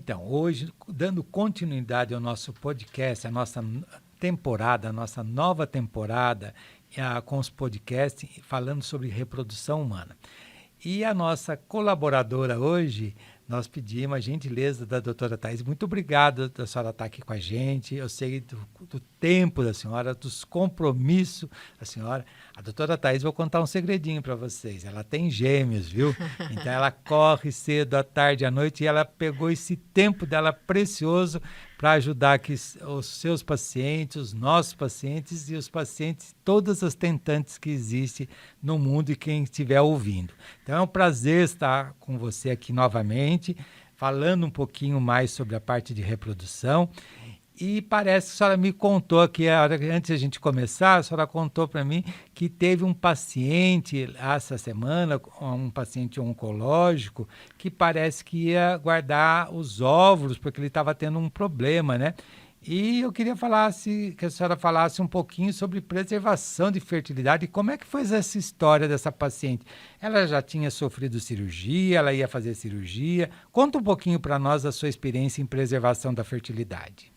Então, hoje, dando continuidade ao nosso podcast, a nossa temporada, a nossa nova temporada com os podcasts falando sobre reprodução humana. E a nossa colaboradora hoje, nós pedimos a gentileza da doutora Thais. Muito obrigado da senhora estar aqui com a gente. Eu sei do tempo da senhora, dos compromissos da senhora. A doutora Thais, vou contar um segredinho para vocês. Ela tem gêmeos, viu? Então ela corre cedo, à tarde, à noite, e ela pegou esse tempo dela precioso para ajudar que os seus pacientes, os nossos pacientes e os pacientes, todas as tentantes que existem no mundo e quem estiver ouvindo. Então é um prazer estar com você aqui novamente, falando um pouquinho mais sobre a parte de reprodução. E parece que a senhora me contou aqui, antes de a gente começar, a senhora contou para mim que teve um paciente essa semana, um paciente oncológico, que parece que ia guardar os óvulos, porque ele estava tendo um problema, né? E eu queria que a senhora falasse um pouquinho sobre preservação de fertilidade. Como é que foi essa história dessa paciente? Ela já tinha sofrido cirurgia, ela ia fazer cirurgia. Conta um pouquinho para nós da sua experiência em preservação da fertilidade.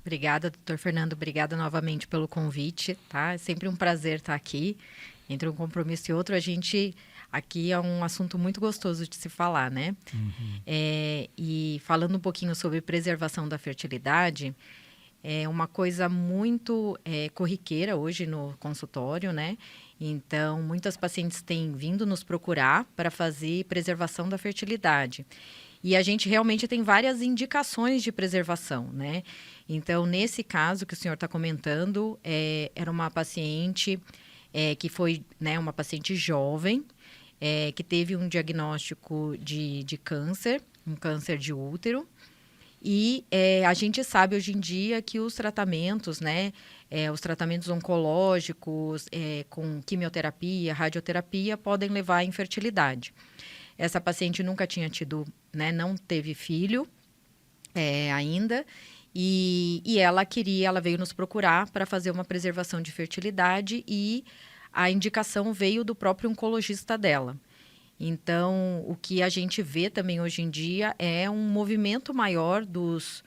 Obrigada, doutor Fernando. Obrigada novamente pelo convite, tá? É sempre um prazer estar aqui. Entre um compromisso e outro, aqui é um assunto muito gostoso de se falar, né? Uhum. E falando um pouquinho sobre preservação da fertilidade, é uma coisa muito corriqueira hoje no consultório, né? Então, muitas pacientes têm vindo nos procurar para fazer preservação da fertilidade. E a gente realmente tem várias indicações de preservação, né? Então, nesse caso que o senhor está comentando, era uma paciente que foi, né, uma paciente jovem, que teve um diagnóstico de câncer, um câncer de útero. E a gente sabe hoje em dia que os tratamentos, né, os tratamentos oncológicos com quimioterapia, radioterapia, podem levar à infertilidade. Essa paciente nunca tinha tido, né, não teve filho ainda, e ela veio nos procurar para fazer uma preservação de fertilidade e a indicação veio do próprio oncologista dela. Então, o que a gente vê também hoje em dia é um movimento maior dos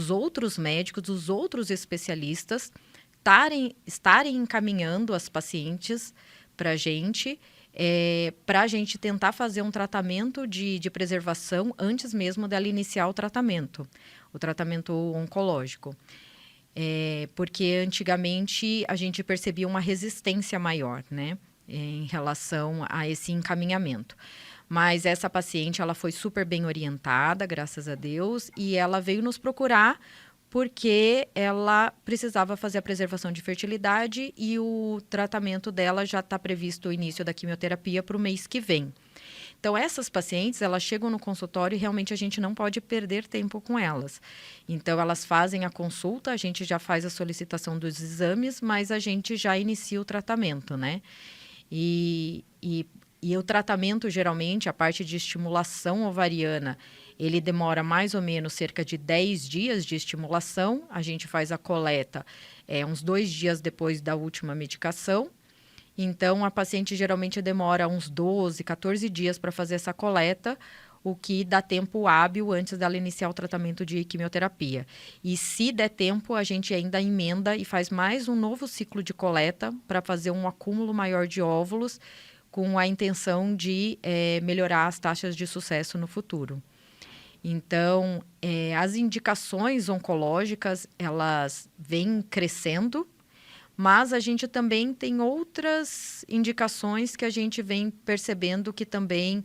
outros médicos, dos outros especialistas, estarem encaminhando as pacientes para a gente tentar fazer um tratamento de preservação antes mesmo dela iniciar o tratamento oncológico. Porque antigamente a gente percebia uma resistência maior, né, em relação a esse encaminhamento. Mas essa paciente, ela foi super bem orientada, graças a Deus, e ela veio nos procurar porque ela precisava fazer a preservação de fertilidade e o tratamento dela já está previsto o início da quimioterapia para o mês que vem. Então, essas pacientes, elas chegam no consultório e realmente a gente não pode perder tempo com elas. Então, elas fazem a consulta, a gente já faz a solicitação dos exames, mas a gente já inicia o tratamento, né? E o tratamento, geralmente, a parte de estimulação ovariana, ele demora mais ou menos cerca de 10 dias de estimulação. A gente faz a coleta uns 2 dias depois da última medicação. Então, a paciente geralmente demora uns 12, 14 dias para fazer essa coleta, o que dá tempo hábil antes dela iniciar o tratamento de quimioterapia. E se der tempo, a gente ainda emenda e faz mais um novo ciclo de coleta para fazer um acúmulo maior de óvulos, com a intenção de melhorar as taxas de sucesso no futuro. Então, as indicações oncológicas, elas vêm crescendo, mas a gente também tem outras indicações que a gente vem percebendo que também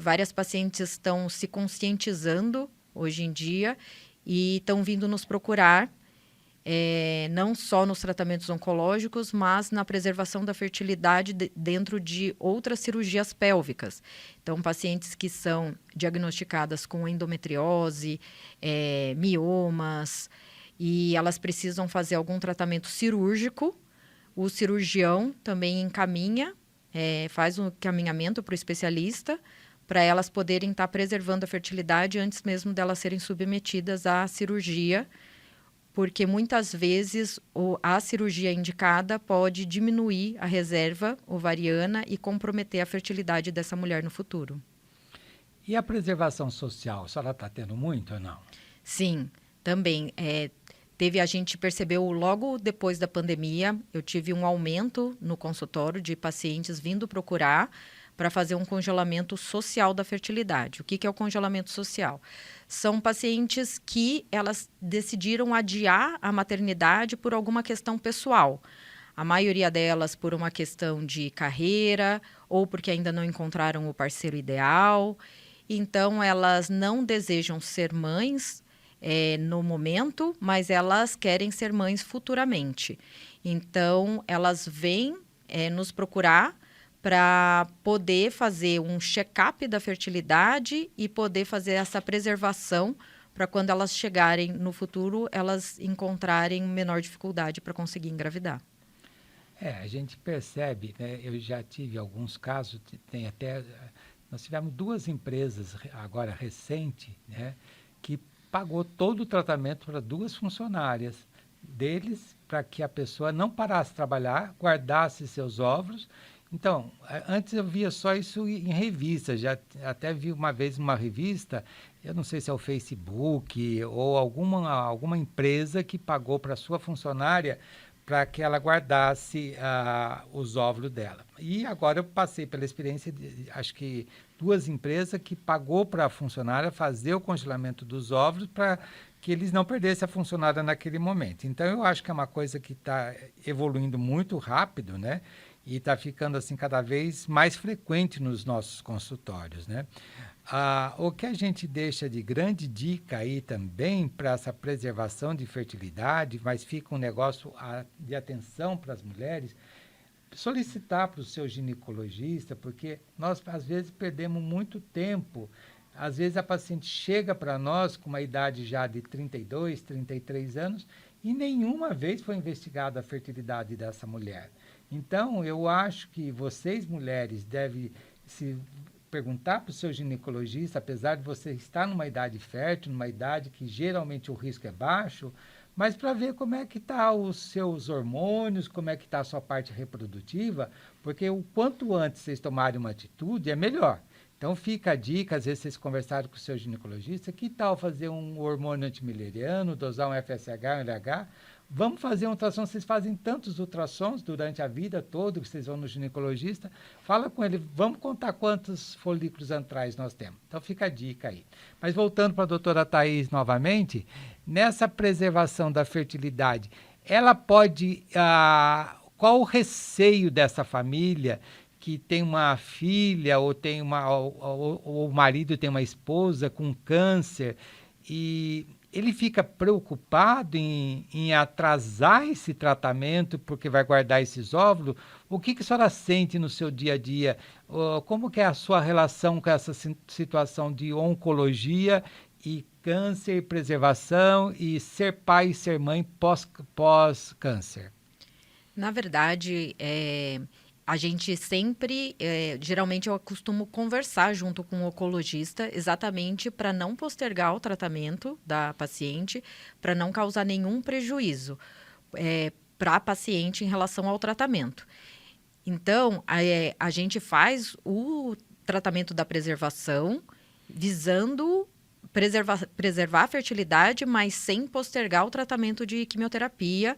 várias pacientes estão se conscientizando hoje em dia e estão vindo nos procurar, não só nos tratamentos oncológicos, mas na preservação da fertilidade dentro de outras cirurgias pélvicas. Então, pacientes que são diagnosticadas com endometriose, miomas, e elas precisam fazer algum tratamento cirúrgico, o cirurgião também encaminha, faz um encaminhamento para o especialista, para elas poderem estar preservando a fertilidade antes mesmo delas serem submetidas à cirurgia, porque muitas vezes a cirurgia indicada pode diminuir a reserva ovariana e comprometer a fertilidade dessa mulher no futuro. E a preservação social, a senhora está tendo muito ou não? Sim, também. A gente percebeu logo depois da pandemia, eu tive um aumento no consultório de pacientes vindo procurar para fazer um congelamento social da fertilidade. O que é o congelamento social? São pacientes que elas decidiram adiar a maternidade por alguma questão pessoal. A maioria delas por uma questão de carreira ou porque ainda não encontraram o parceiro ideal. Então, elas não desejam ser mães no momento, mas elas querem ser mães futuramente. Então, elas vêm nos procurar para poder fazer um check-up da fertilidade e poder fazer essa preservação para quando elas chegarem no futuro, elas encontrarem menor dificuldade para conseguir engravidar. A gente percebe, né? Eu já tive alguns casos, nós tivemos 2 empresas agora recente, né, que pagou todo o tratamento para 2 funcionárias deles, para que a pessoa não parasse de trabalhar, guardasse seus óvulos. Então, antes eu via só isso em revista, já até vi uma vez numa revista, eu não sei se é o Facebook ou alguma empresa que pagou para a sua funcionária para que ela guardasse os óvulos dela. E agora eu passei pela experiência de, acho que 2 empresas que pagou para a funcionária fazer o congelamento dos óvulos para que eles não perdessem a funcionária naquele momento. Então, eu acho que é uma coisa que está evoluindo muito rápido, né? E está ficando assim cada vez mais frequente nos nossos consultórios, né? O que a gente deixa de grande dica aí também para essa preservação de fertilidade, mas fica um negócio de atenção para as mulheres, solicitar para o seu ginecologista, porque nós às vezes perdemos muito tempo. Às vezes a paciente chega para nós com uma idade já de 32, 33 anos e nenhuma vez foi investigada a fertilidade dessa mulher. Então, eu acho que vocês, mulheres, devem se perguntar para o seu ginecologista, apesar de você estar numa idade fértil, numa idade que geralmente o risco é baixo, mas para ver como é que está os seus hormônios, como é que está a sua parte reprodutiva, porque o quanto antes vocês tomarem uma atitude, é melhor. Então, fica a dica, às vezes vocês conversaram com o seu ginecologista, que tal fazer um hormônio antimileriano, dosar um FSH, um LH? Vamos fazer um ultrassom, vocês fazem tantos ultrassons durante a vida toda, que vocês vão no ginecologista, fala com ele, vamos contar quantos folículos antrais nós temos. Então, fica a dica aí. Mas voltando para a doutora Thaís novamente, nessa preservação da fertilidade, ela pode... qual o receio dessa família que tem uma filha ou tem ou o marido tem uma esposa com câncer e ele fica preocupado em atrasar esse tratamento porque vai guardar esses óvulos? O que a senhora sente no seu dia a dia? Como que é a sua relação com essa situação de oncologia e câncer, preservação e ser pai e ser mãe pós-câncer? Na verdade, a gente sempre, geralmente eu costumo conversar junto com o oncologista exatamente para não postergar o tratamento da paciente, para não causar nenhum prejuízo para a paciente em relação ao tratamento. Então, a gente faz o tratamento da preservação visando preservar a fertilidade, mas sem postergar o tratamento de quimioterapia,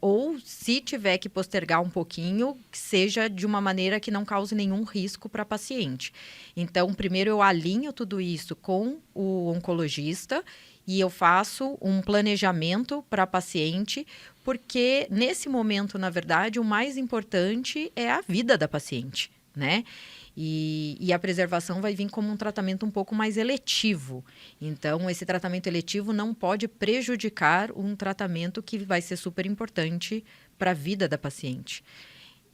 ou se tiver que postergar um pouquinho, que seja de uma maneira que não cause nenhum risco para a paciente. Então, primeiro eu alinho tudo isso com o oncologista e eu faço um planejamento para a paciente, porque nesse momento, na verdade, o mais importante é a vida da paciente, né? E a preservação vai vir como um tratamento um pouco mais eletivo. Então, esse tratamento eletivo não pode prejudicar um tratamento que vai ser super importante para a vida da paciente.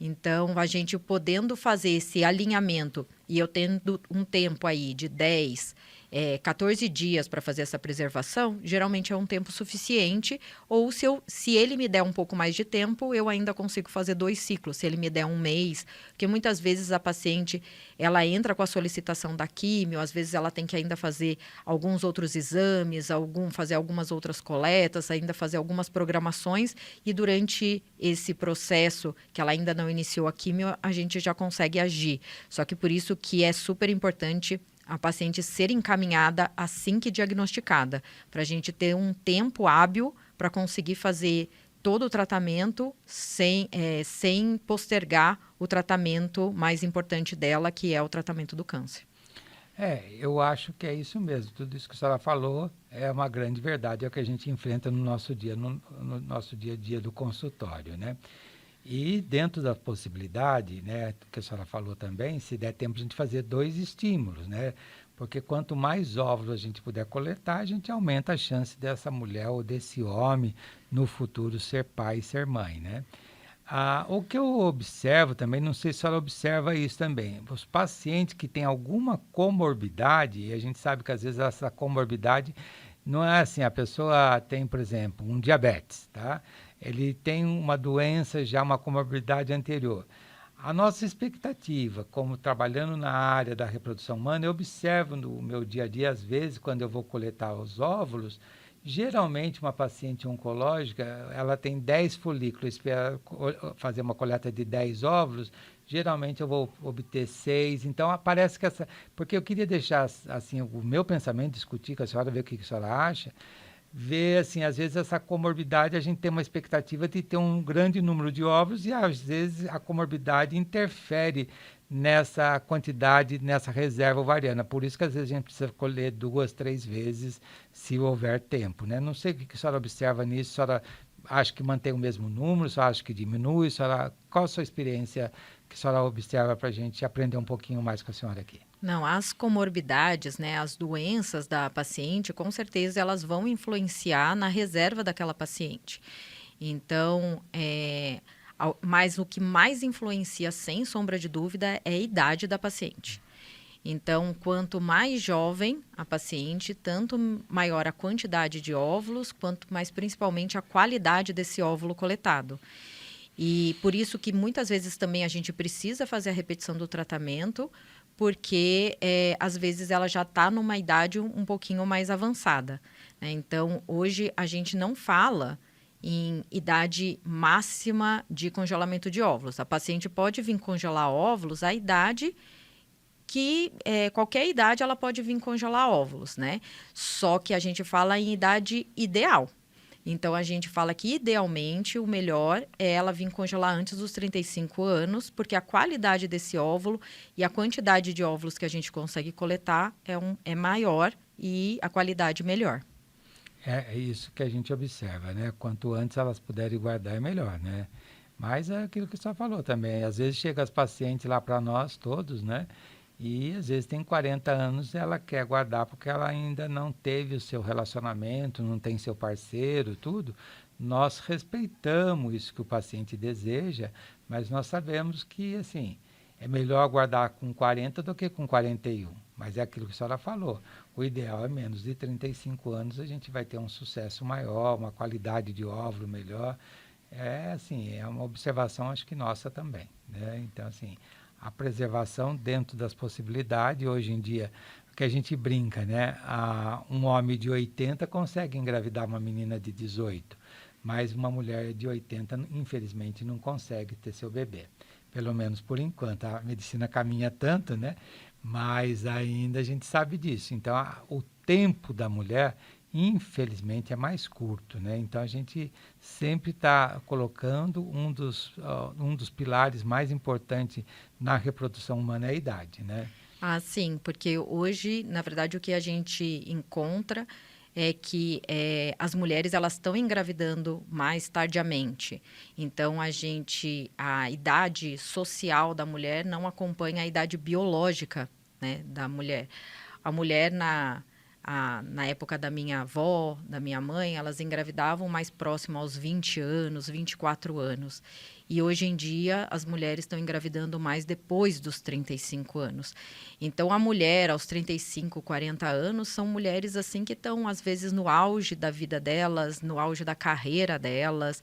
Então, a gente podendo fazer esse alinhamento e eu tendo um tempo aí de 14 dias para fazer essa preservação, geralmente é um tempo suficiente, ou se ele me der um pouco mais de tempo, eu ainda consigo fazer 2 ciclos, se ele me der um mês, porque muitas vezes a paciente, ela entra com a solicitação da químio, às vezes ela tem que ainda fazer alguns outros exames, fazer algumas outras coletas, ainda fazer algumas programações, e durante esse processo, que ela ainda não iniciou a químio, a gente já consegue agir. Só que por isso que é super importante a paciente ser encaminhada assim que diagnosticada, para a gente ter um tempo hábil para conseguir fazer todo o tratamento sem postergar o tratamento mais importante dela, que é o tratamento do câncer. Eu acho que é isso mesmo. Tudo isso que a senhora falou é uma grande verdade, é o que a gente enfrenta no nosso no nosso dia a dia do consultório, né? E dentro da possibilidade, né, que a senhora falou também, se der tempo a gente fazer 2 estímulos, né? Porque quanto mais óvulos a gente puder coletar, a gente aumenta a chance dessa mulher ou desse homem no futuro ser pai e ser mãe, né? O que eu observo também, não sei se a senhora observa isso também, os pacientes que têm alguma comorbidade, e a gente sabe que às vezes essa comorbidade não é assim, a pessoa tem, por exemplo, um diabetes, tá? Ele tem uma doença, já uma comorbidade anterior. A nossa expectativa, como trabalhando na área da reprodução humana, eu observo no meu dia a dia, às vezes, quando eu vou coletar os óvulos, geralmente uma paciente oncológica, ela tem 10 folículos, espera fazer uma coleta de 10 óvulos, geralmente eu vou obter 6, então parece que porque eu queria deixar assim o meu pensamento, discutir com a senhora, ver o que a senhora acha, ver, assim, às vezes essa comorbidade, a gente tem uma expectativa de ter um grande número de óvulos e às vezes a comorbidade interfere nessa quantidade, nessa reserva ovariana. Por isso que às vezes a gente precisa colher 2, 3 vezes se houver tempo, né? Não sei o que a senhora observa nisso, a senhora acha que mantém o mesmo número, a senhora acha que diminui, qual a sua experiência que a senhora observa para a gente aprender um pouquinho mais com a senhora aqui? Não, as comorbidades, né, as doenças da paciente, com certeza elas vão influenciar na reserva daquela paciente. Então, mas o que mais influencia, sem sombra de dúvida, é a idade da paciente. Então, quanto mais jovem a paciente, tanto maior a quantidade de óvulos, quanto mais principalmente a qualidade desse óvulo coletado. E por isso que muitas vezes também a gente precisa fazer a repetição do tratamento, porque às vezes ela já está numa idade um pouquinho mais avançada, né? Então, hoje a gente não fala em idade máxima de congelamento de óvulos. A paciente pode vir congelar óvulos à idade que, qualquer idade, ela pode vir congelar óvulos, né? Só que a gente fala em idade ideal. Então, a gente fala que, idealmente, o melhor é ela vir congelar antes dos 35 anos, porque a qualidade desse óvulo e a quantidade de óvulos que a gente consegue coletar é maior e a qualidade melhor. É isso que a gente observa, né? Quanto antes elas puderem guardar, é melhor, né? Mas é aquilo que você falou também. Às vezes chega as pacientes lá para nós todos, né? E às vezes tem 40 anos, ela quer guardar porque ela ainda não teve o seu relacionamento, não tem seu parceiro, tudo. Nós respeitamos isso que o paciente deseja, mas nós sabemos que, assim, é melhor guardar com 40 do que com 41. Mas é aquilo que a senhora falou. O ideal é menos de 35 anos, a gente vai ter um sucesso maior, uma qualidade de óvulo melhor. É assim, é uma observação, acho que nossa também, né? Então, assim, a preservação dentro das possibilidades, hoje em dia, que a gente brinca, né? Um homem de 80 consegue engravidar uma menina de 18, mas uma mulher de 80, infelizmente, não consegue ter seu bebê. Pelo menos por enquanto. A medicina caminha tanto, né? Mas ainda a gente sabe disso. Então, o tempo da mulher, infelizmente, é mais curto, né? Então, a gente sempre está colocando um dos pilares mais importantes na reprodução humana é a idade, né? Ah, sim, porque hoje, na verdade, o que a gente encontra é que as mulheres elas estão engravidando mais tardiamente. Então, a idade social da mulher não acompanha a idade biológica, né, da mulher. A mulher, na época da minha avó, da minha mãe, elas engravidavam mais próximo aos 20 anos, 24 anos. E hoje em dia, as mulheres estão engravidando mais depois dos 35 anos. Então, a mulher, aos 35, 40 anos, são mulheres assim que estão, às vezes, no auge da vida delas, no auge da carreira delas.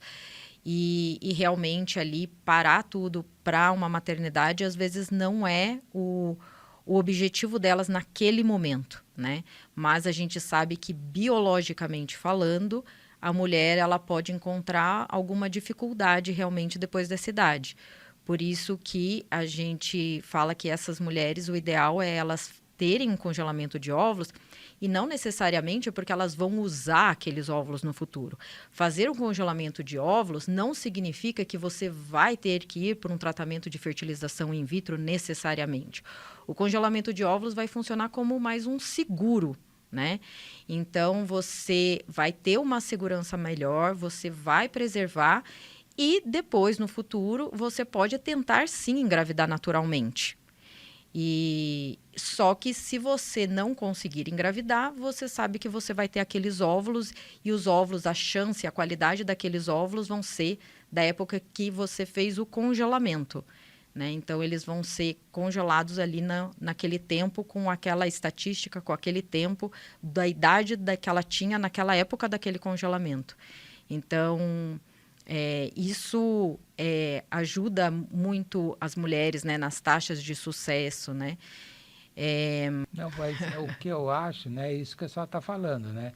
E realmente ali, parar tudo para uma maternidade, às vezes, não é o objetivo delas naquele momento, né? Mas a gente sabe que, biologicamente falando, a mulher ela pode encontrar alguma dificuldade realmente depois dessa idade. Por isso que a gente fala que essas mulheres, o ideal é elas terem um congelamento de óvulos, e não necessariamente porque elas vão usar aqueles óvulos no futuro. Fazer um congelamento de óvulos não significa que você vai ter que ir por um tratamento de fertilização in vitro necessariamente. O congelamento de óvulos vai funcionar como mais um seguro, né? Então, você vai ter uma segurança melhor, você vai preservar e depois, no futuro, você pode tentar sim engravidar naturalmente. E só que se você não conseguir engravidar, você sabe que você vai ter aqueles óvulos e os óvulos, a chance, a qualidade daqueles óvulos vão ser da época que você fez o congelamento, né? Então, eles vão ser congelados ali naquele tempo, com aquela estatística, com aquele tempo da idade que ela tinha naquela época daquele congelamento. Então, isso ajuda muito as mulheres, né, nas taxas de sucesso, né? Não, mas o que eu acho, né, é isso que a senhora está falando, né?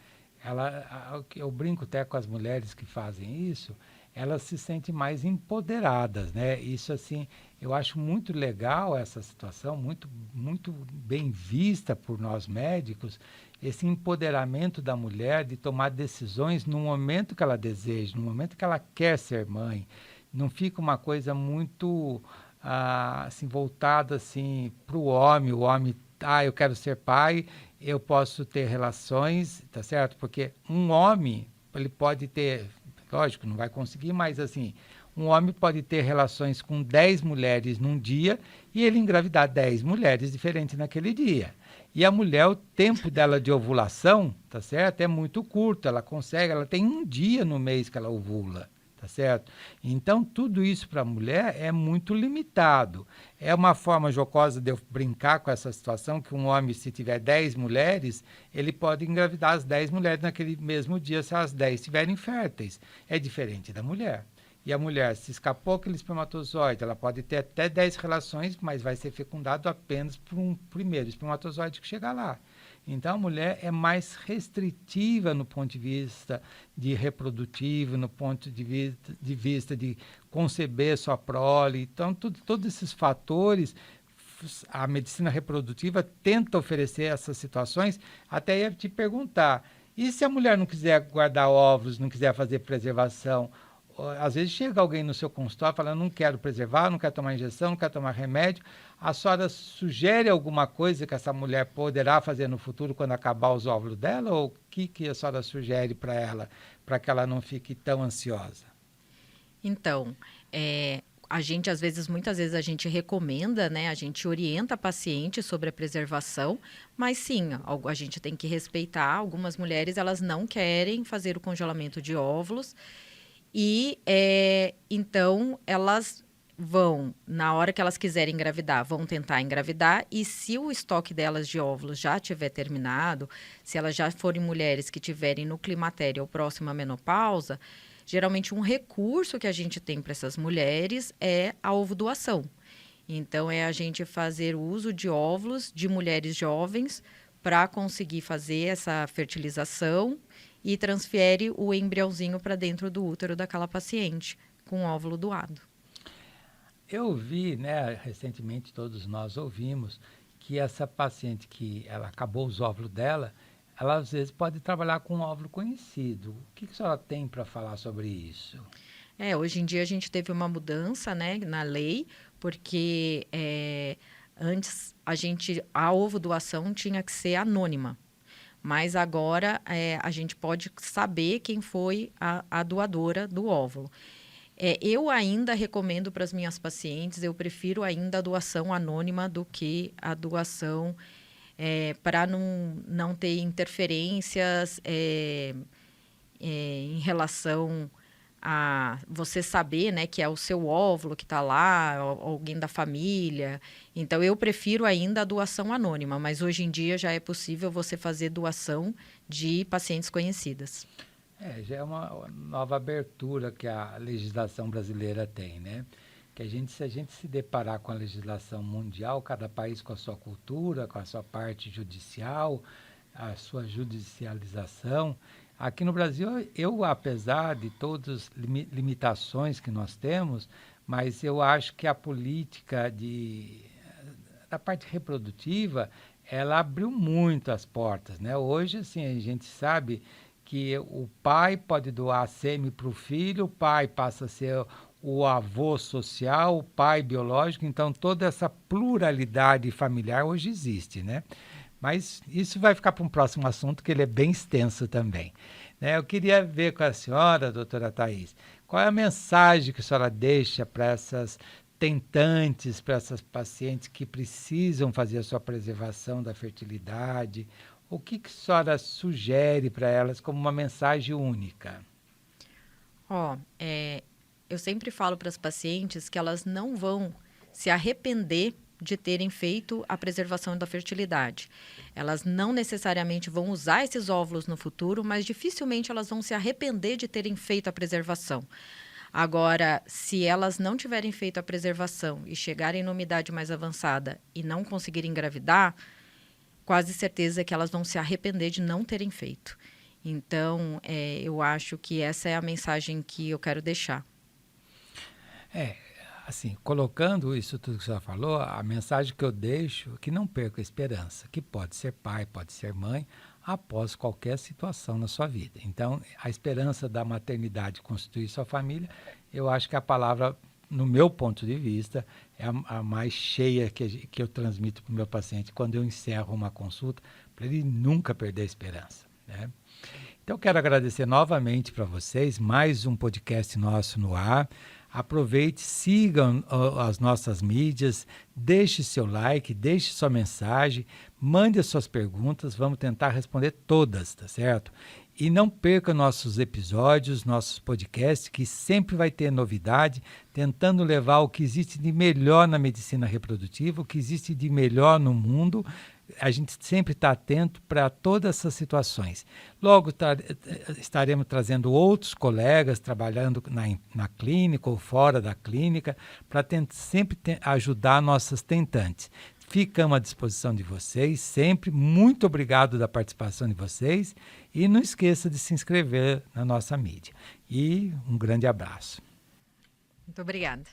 Eu brinco até com as mulheres que fazem isso, elas se sentem mais empoderadas, né? Isso, assim, eu acho muito legal essa situação, muito, muito bem vista por nós médicos, esse empoderamento da mulher de tomar decisões no momento que ela deseja, no momento que ela quer ser mãe. Não fica uma coisa muito assim, voltada assim, para o homem, eu quero ser pai, eu posso ter relações, tá certo? Porque um homem, ele pode ter, lógico, não vai conseguir, mas assim, um homem pode ter relações com 10 mulheres num dia e ele engravidar 10 mulheres diferentes naquele dia. E a mulher, o tempo dela de ovulação, tá certo? É muito curto, ela tem um dia no mês que ela ovula, tá certo? Então, tudo isso para a mulher é muito limitado. É uma forma jocosa de eu brincar com essa situação, que um homem, se tiver 10 mulheres, ele pode engravidar as 10 mulheres naquele mesmo dia, se as 10 estiverem férteis. É diferente da mulher. E a mulher, se escapou aquele espermatozoide, ela pode ter até 10 relações, mas vai ser fecundado apenas por um primeiro espermatozoide que chegar lá. Então, a mulher é mais restritiva no ponto de vista de reprodutivo, no ponto de vista de conceber sua prole. Então, todos esses fatores, a medicina reprodutiva tenta oferecer essas situações. Até ia te perguntar, e se a mulher não quiser guardar óvulos, não quiser fazer preservação? Às vezes chega alguém no seu consultório falando, não quero preservar, não quero tomar injeção, não quero tomar remédio. A senhora sugere alguma coisa que essa mulher poderá fazer no futuro quando acabar os óvulos dela? Ou o que a senhora sugere para ela, para que ela não fique tão ansiosa? Então, a gente, às vezes, muitas vezes a gente recomenda, né? A gente orienta a paciente sobre a preservação, mas sim, a gente tem que respeitar. Algumas mulheres, elas não querem fazer o congelamento de óvulos e, então, elas vão, na hora que elas quiserem engravidar, vão tentar engravidar, e se o estoque delas de óvulos já tiver terminado, se elas já forem mulheres que tiverem no climatério ou próxima à menopausa, geralmente um recurso que a gente tem para essas mulheres é a ovodoação. Então, é a gente fazer uso de óvulos de mulheres jovens para conseguir fazer essa fertilização e transfere o embriãozinho para dentro do útero daquela paciente com óvulo doado. Eu vi, né, recentemente todos nós ouvimos, que essa paciente que ela acabou os óvulos dela, ela às vezes pode trabalhar com um óvulo conhecido. O que a senhora tem para falar sobre isso? Hoje em dia a gente teve uma mudança, né, na lei, porque antes a ovodoação tinha que ser anônima. Mas agora a gente pode saber quem foi a doadora do óvulo. Eu ainda recomendo para as minhas pacientes, eu prefiro ainda a doação anônima do que a doação para não ter interferências em relação a você saber, né, que é o seu óvulo que está lá, alguém da família. Então, eu prefiro ainda a doação anônima, mas hoje em dia já é possível você fazer doação de pacientes conhecidas. Já é uma nova abertura que a legislação brasileira tem, né? Que se a gente se deparar com a legislação mundial, cada país com a sua cultura, com a sua parte judicial, a sua judicialização. Aqui no Brasil, apesar de todas as limitações que nós temos, mas eu acho que a política da parte reprodutiva, ela abriu muito as portas, né? Hoje, assim, a gente sabe que o pai pode doar sêmen para o filho, o pai passa a ser o avô social, o pai biológico, então toda essa pluralidade familiar hoje existe, né? Mas isso vai ficar para um próximo assunto, que ele é bem extenso também. Né? Eu queria ver com a senhora, doutora Thais, qual é a mensagem que a senhora deixa para essas tentantes, para essas pacientes que precisam fazer a sua preservação da fertilidade? O que a senhora sugere para elas como uma mensagem única? Ó, eu sempre falo para as pacientes que elas não vão se arrepender de terem feito a preservação da fertilidade. Elas não necessariamente vão usar esses óvulos no futuro, mas dificilmente elas vão se arrepender de terem feito a preservação. Agora, se elas não tiverem feito a preservação e chegarem numa idade mais avançada e não conseguirem engravidar, quase certeza que elas vão se arrepender de não terem feito. Então, eu acho que essa é a mensagem que eu quero deixar. Assim, colocando isso tudo que você falou, a mensagem que eu deixo é que não perca a esperança, que pode ser pai, pode ser mãe, após qualquer situação na sua vida. Então, a esperança da maternidade constituir sua família, eu acho que a palavra, no meu ponto de vista, é a mais cheia que eu transmito para o meu paciente quando eu encerro uma consulta, para ele nunca perder a esperança, né? Então, quero agradecer novamente para vocês, mais um podcast nosso no ar. Aproveite, sigam as nossas mídias, deixe seu like, deixe sua mensagem, mande as suas perguntas, vamos tentar responder todas, tá certo? E não perca nossos episódios, nossos podcasts, que sempre vai ter novidade, tentando levar o que existe de melhor na medicina reprodutiva, o que existe de melhor no mundo. A gente sempre está atento para todas essas situações. Logo estaremos trazendo outros colegas trabalhando na clínica ou fora da clínica para sempre ajudar nossas tentantes. Ficamos à disposição de vocês sempre. Muito obrigado da participação de vocês e não esqueça de se inscrever na nossa mídia. E um grande abraço. Muito obrigada.